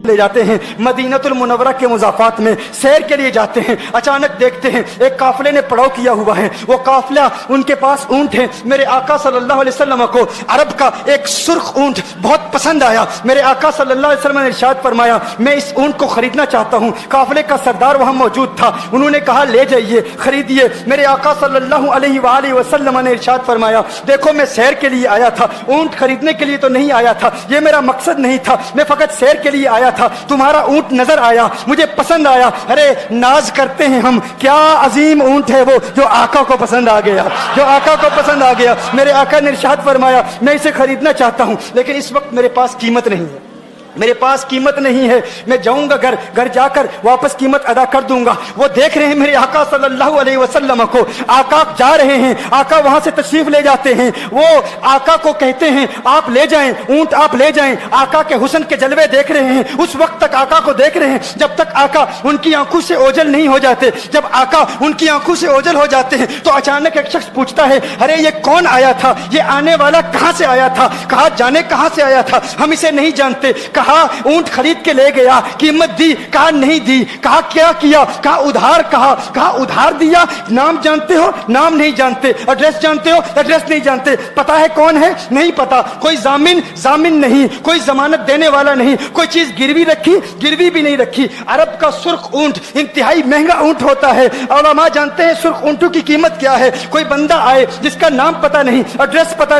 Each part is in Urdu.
لے جاتے ہیں مدینۃ المنورہ کے مضافات میں سیر کے لیے جاتے ہیں. اچانک دیکھتے ہیں ایک قافلے نے پڑاؤ کیا ہوا ہے. وہ قافلہ ان کے پاس اونٹ ہے. میرے آقا صلی اللہ علیہ وسلم کو عرب کا ایک سرخ اونٹ بہت پسند آیا. میرے آقا صلی اللہ علیہ وسلم نے ارشاد فرمایا میں اس اونٹ کو خریدنا چاہتا ہوں. قافلے کا سردار وہاں موجود تھا. انہوں نے کہا لے جائیے خریدیے. میرے آقا صلی اللہ علیہ وآلہ وسلم نے ارشاد فرمایا دیکھو میں سیر کے لیے آیا تھا, اونٹ خریدنے کے لیے تو نہیں آیا تھا, یہ میرا مقصد نہیں تھا, میں فقط سیر کے لیے آیا تھا. تمہارا اونٹ نظر آیا, مجھے پسند آیا. ارے ناز کرتے ہیں ہم, کیا عظیم اونٹ ہے وہ جو آقا کو پسند آ گیا, جو آقا کو پسند آ گیا. میرے آقا نے ارشاد فرمایا میں اسے خریدنا چاہتا ہوں لیکن اس وقت میرے پاس قیمت نہیں ہے, میرے پاس قیمت نہیں ہے. میں جاؤں گا گھر جا کر واپس قیمت ادا کر دوں گا. وہ دیکھ رہے ہیں میرے آقا صلی اللہ علیہ وسلم کو, آقا جا رہے ہیں, آقا وہاں سے تشریف لے جاتے ہیں. وہ آقا کو کہتے ہیں آپ لے جائیں اونٹ, آپ لے جائیں. آقا کے حسن کے جلوے دیکھ رہے ہیں, اس وقت تک آقا کو دیکھ رہے ہیں جب تک آقا ان کی آنکھوں سے اوجھل نہیں ہو جاتے. جب آقا ان کی آنکھوں سے اوجھل ہو جاتے ہیں تو اچانک ایک شخص پوچھتا ہے ارے یہ کون آیا تھا, یہ آنے والا کہاں سے آیا تھا, کہا جانے کہاں سے آیا تھا, ہم اسے نہیں جانتے. کہا اونٹ خرید کے لے گیا, قیمت دی, کہا نہیں دی. کہا کیا کیا, کہا ادھار, کہا ادھار دیا. نام جانتے ہو, نام نہیں جانتے. ایڈریس جانتے ہو, ایڈریس نہیں جانتے. پتا ہے کون ہے, نہیں پتا. کوئی ضامن نہیں, کوئی ضمانت دینے والا نہیں, کوئی چیز گروی رکھی, گروی بھی نہیں رکھی. عرب کا سرخ اونٹ انتہائی مہنگا اونٹ ہوتا ہے. علماء جانتے ہیں سرخ اونٹوں کی قیمت کیا ہے. کوئی بندہ آئے جس کا نام پتا نہیں, ایڈریس پتا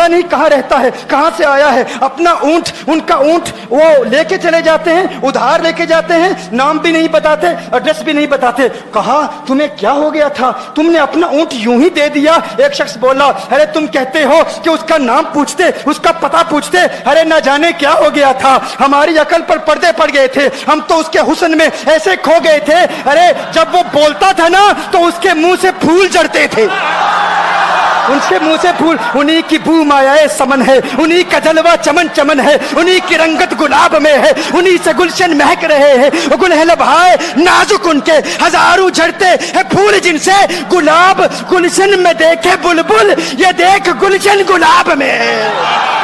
نہیں کہاں رہتا ہے, کہاں سے آیا ہے, اپنا اونٹ, ان کا اونٹ وہ لے کے چلے جاتے ہیں, ادھار لے کے جاتے ہیں, نام بھی نہیں بتاتے, ایڈریس بھی نہیں بتاتے. کہا تمہیں کیا ہو گیا تھا, تم نے اپنا اونٹ یوں ہی دے دیا. ایک شخص بولا ارے تم کہتے ہو کہ اس کا نام پوچھتے, اس کا پتہ پوچھتے, ارے نہ جانے کیا ہو گیا تھا, ہماری عقل پر پردے پڑ گئے تھے, ہم تو اس کے حسن میں ایسے کھو گئے تھے. ارے جب وہ بولتا تھا نا تو اس کے منہ سے پھول جھڑتے تھے, ان کے منہ سے پھول. انہی کی بو مایائے سمن ہے, انہی کا جلوہ چمن چمن ہے, انہی کی رنگت گلاب میں ہے, انہی سے گلشن مہک رہے ہیں. گل ہے لبھائے نازک ان کے, ہزاروں جھڑتے ہیں پھول جن سے. گلاب گلشن میں دیکھے بلبل, یہ دیکھ گلشن گلاب میں ہے,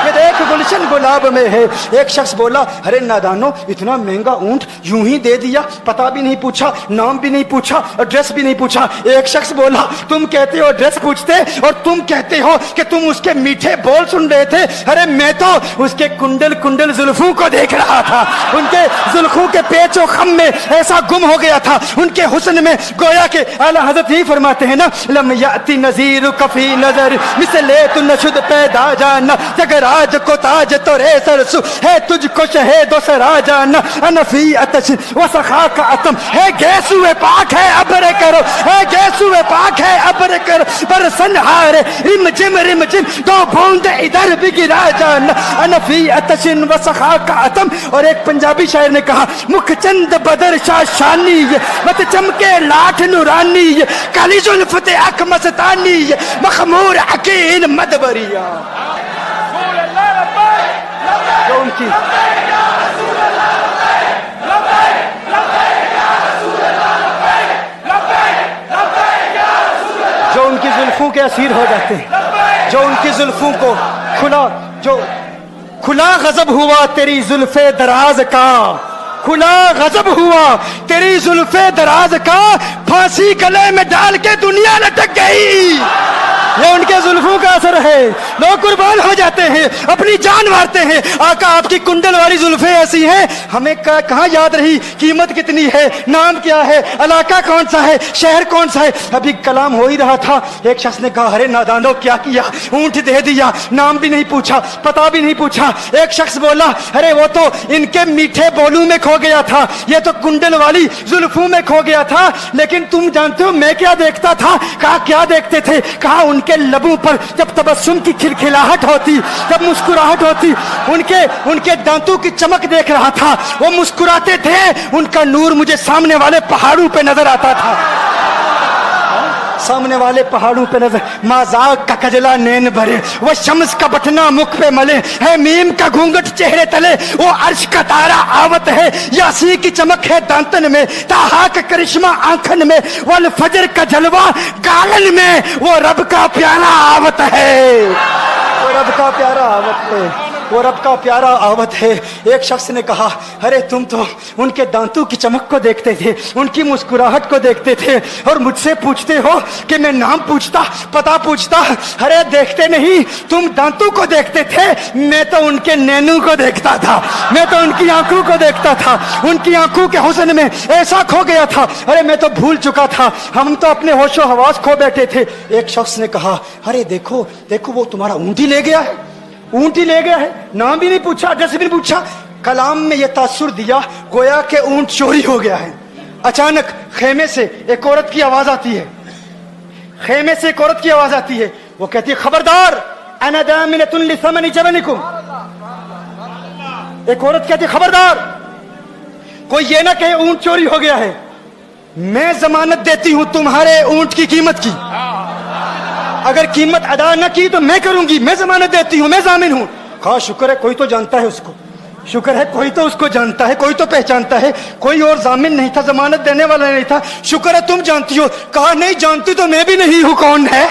یہ دیکھ گلشن گلاب میں ہے. ایک شخص بولا ارے نادانو اتنا مہنگا اونٹ یوں ہی دے دیا, پتہ بھی نہیں پوچھا, نام بھی نہیں پوچھا, ایڈریس بھی نہیں پوچھا. ایک شخص بولا تم کہتے ہو ایڈریس پوچھتے اور تم کہتے ہو کہ تم اس کے میٹھے بول سن رہے تھے. ارے میں تو اس کے کنڈل زلفوں کو دیکھ رہا تھا, ان کے زلفوں کے پیچ و خم میں ایسا گم ہو گیا تھا, ان کے حسن میں. گویا کہ اعلی حضرت ہی فرماتے ہیں نا لم یاتی نذیر کفی نظر مثل تو نشد پیدا جانا, جگر آج کو تاج تو رے سرسو ہے تجھ کو شہید و سرا جانا. انفی اتش و سخا کا اتم ہے گیسو پاک ہے ابر کرو, ہے گیسو پاک ہے ابر کرو. برسن ہارے رم جم دو بوند ادھر بھی گرا جانا. انفی اتشن و سخا کا اتم. اور ایک پنجابی شاعر نے کہا مکھ چند بدر شاہ شانی, مت چمکے لاٹھ نورانی, کالی زلفت اک مستانی, مخمور عقیل مدبریا. جو ان کی جو ان کی زلفوں کے اسیر ہو جاتے ہیں, جو ان کی زلفوں کو کھلا غضب ہوا تیری زلف دراز کا, کھلا غضب ہوا تیری زلف دراز کا, پھانسی گلے میں ڈال کے دنیا لٹک گئی. یہ ان کے زلفوں کا اثر ہے. لوگ قربان ہو جاتے ہیں, اپنی جان مارتے ہیں. آقا آپ کی کنڈل والی زلفیں ایسی ہیں, ہمیں کہاں یاد رہی قیمت کتنی ہے, نام کیا ہے, علاقہ کون سا ہے, شہر کون سا ہے. ابھی کلام ہو ہی رہا تھا, ایک شخص نے کہا ارے نادانو کیا کیا, اونٹ دے دیا, نام بھی نہیں پوچھا, پتہ بھی نہیں پوچھا. ایک شخص بولا ارے وہ تو ان کے میٹھے بولوں میں کھو گیا تھا, یہ تو کنڈل والی زلفوں میں کھو گیا تھا. لیکن تم جانتے ہو میں کیا دیکھتا تھا. کہا کیا دیکھتے تھے. کہا ان کے لبوں پر جب تبسم کی کھلکھلاہٹ ہوتی, جب مسکراہٹ ہوتی, ان کے دانتوں کی چمک دیکھ رہا تھا. وہ مسکراتے تھے, ان کا نور مجھے سامنے والے پہاڑوں پہ نظر آتا تھا, سامنے والے پہاڑوں پہ نظر. مازاق کا کجلا نین بھرے, وہ شمس کا بٹنا مکھ پہ ملے, ہے میم کا گھونگٹ چہرے تلے, وہ عرش کا تارا آوت ہے, یاسی کی چمک ہے دانتن میں, تاہا کا کرشمہ آنکھن میں, والفجر کا جلوہ گالن میں, وہ رب کا پیارا آوت ہے, وہ رب کا پیارا آوت ہے. وہ رب کا پیارا آوت ہے. ایک شخص نے کہا ارے تم تو ان کے دانتوں کی چمک کو دیکھتے تھے, ان کی مسکراہٹ کو دیکھتے تھے, اور مجھ سے پوچھتے ہو کہ میں نام پوچھتا پتہ پوچھتا. ارے دیکھتے نہیں, تم دانتوں کو دیکھتے تھے, میں تو ان کے نینوں کو دیکھتا تھا, میں تو ان کی آنکھوں کو دیکھتا تھا, ان کی آنکھوں کے حسن میں ایسا کھو گیا تھا. ارے میں تو بھول چکا تھا, ہم تو اپنے ہوش و حواس کھو بیٹھے تھے. ایک شخص نے کہا ارے دیکھو دیکھو وہ تمہارا اونٹ ہی لے گیا ہے, اونٹ ہی لے گیا ہے. نام بھی نہیں پوچھا, ایڈریس بھی نہیں پوچھا. کلام میں یہ تاثر دیا گویا کہ اونٹ چوری ہو گیا ہے. اچانک خیمے سے ایک عورت کی آواز آتی ہے, خیمے سے ایک عورت کی آواز آتی ہے. وہ کہتی ہے خبردار انا دامنۃ لثمن جبنکم. ایک عورت کہتی ہے خبردار کوئی یہ نہ کہے اونٹ چوری ہو گیا ہے, میں ضمانت دیتی ہوں تمہارے اونٹ کی قیمت کی. اگر قیمت ادا نہ کی تو میں کروں گی, میں ضمانت دیتی ہوں, میں ضامن ہوں. کہا شکر ہے کوئی تو جانتا ہے اس کو, شکر ہے کوئی تو اس کو جانتا ہے, کوئی تو پہچانتا ہے. کوئی اور ضامن نہیں تھا, ضمانت دینے والا نہیں تھا. شکر ہے تم جانتی ہو. کہا نہیں جانتی تو میں بھی نہیں ہوں, کون ہے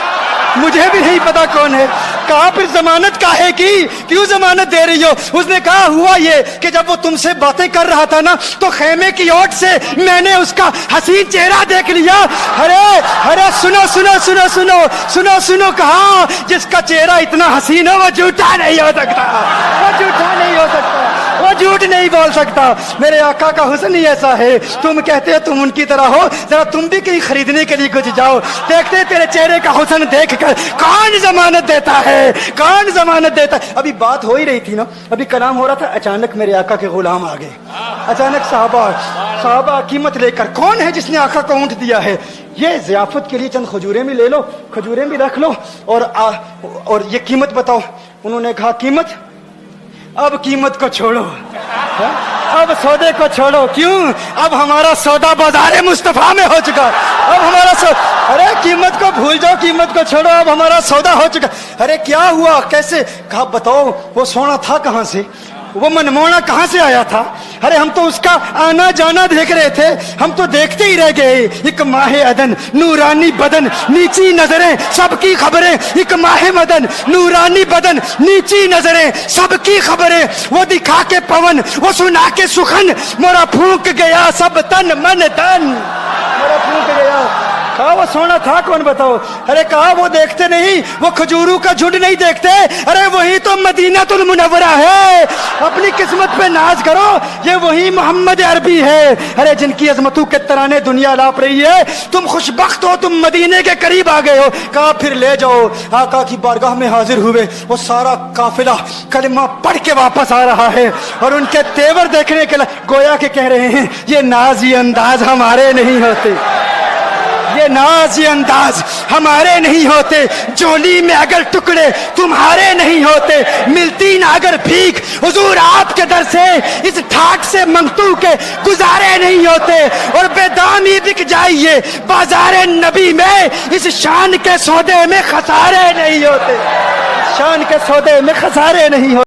مجھے بھی نہیں پتا کون ہے. کہا پھر ضمانت کاہے کی, کیوں ضمانت دے رہی ہو؟ اس نے کہا ہوا یہ کہ جب وہ تم سے باتیں کر رہا تھا نا تو خیمے کی اوٹ سے میں نے اس کا حسین چہرہ دیکھ لیا. ارے ارے سنو سنو سنو سنو سنو سنو, کہا جس کا چہرہ اتنا حسین ہو وہ جھوٹا نہیں ہو سکتا, وہ جھوٹا نہیں ہو سکتا, وہ جھوٹ نہیں بول سکتا. میرے آقا کا حسن ہی ایسا ہے. تم کہتے ہو تم ان کی طرح ہو, ذرا تم بھی کہیں خریدنے کے لیے کچھ جاؤ, دیکھتے تیرے چہرے کا حسن دیکھ کر کون ضمانت دیتا ہے, کون ضمانت دیتا ہے. ابھی بات ہو ہی رہی تھی نا, ابھی کلام ہو رہا تھا, اچانک میرے آقا کے غلام آ گئے. اچانک صحابہ قیمت لے کر, کون ہے جس نے آقا کو اونٹ دیا ہے؟ یہ ضیافت کے لیے چند کھجوریں بھی لے لو, کھجوریں بھی رکھ لو, اور یہ قیمت بتاؤ. انہوں نے کہا قیمت, اب قیمت کو چھوڑو, اب سودے کو چھوڑو. کیوں؟ اب ہمارا سودا بازار مصطفیٰ میں ہو چکا. اب ہمارا ارے قیمت کو بھول جاؤ, قیمت کو چھوڑو, اب ہمارا سودا ہو چکا. ارے کیا ہوا, کیسے؟ کہا بتاؤ وہ سونا تھا کہاں سے, وہ منمونا کہاں سے آیا تھا؟ ارے ہم تو اس کا آنا جانا دیکھ رہے تھے, ہم تو دیکھتے ہی رہ گئے. ایک ماہ عدن, نورانی بدن, نیچی نظریں, سب کی خبریں. ایک ماہ مدن, نورانی بدن, نیچی نظریں, سب کی خبریں. وہ دکھا کے پون, وہ سنا کے سخن, میرا پھونک گیا سب تن من تن, میرا پھونک گیا. کہا وہ سونا تھا کون بتاؤ؟ ارے کہا وہ دیکھتے نہیں, وہ کھجوروں کا جھنڈ نہیں دیکھتے. ارے وہی تو مدینہ المنورہ ہے. اپنی قسمت پہ ناز کرو, یہ وہی محمد عربی ہے. ارے جن کی عظمتوں کے ترانے دنیا لاپ رہی ہے, تم خوشبخت ہو, تم مدینے کے قریب آ گئے ہو. کہا پھر لے جاؤ. آقا کی بارگاہ میں حاضر ہوئے. وہ سارا قافلہ کلمہ پڑھ کے واپس آ رہا ہے, اور ان کے تیور دیکھنے کے لیے گویا کہ کہہ رہے ہیں یہ ناز یہ انداز ہمارے نہیں ہوتے, یہ ناز یہ انداز ہمارے نہیں ہوتے. جولی میں اگر ٹکڑے تمہارے نہیں ہوتے, ملتی نہ اگر بھیک حضور آپ کے در سے, اس ٹھاٹ سے منگتو کے گزارے نہیں ہوتے. اور بے دامی بک جائیے بازار نبی میں, اس شان کے سودے میں خسارے نہیں ہوتے, شان کے سودے میں خسارے نہیں ہوتے.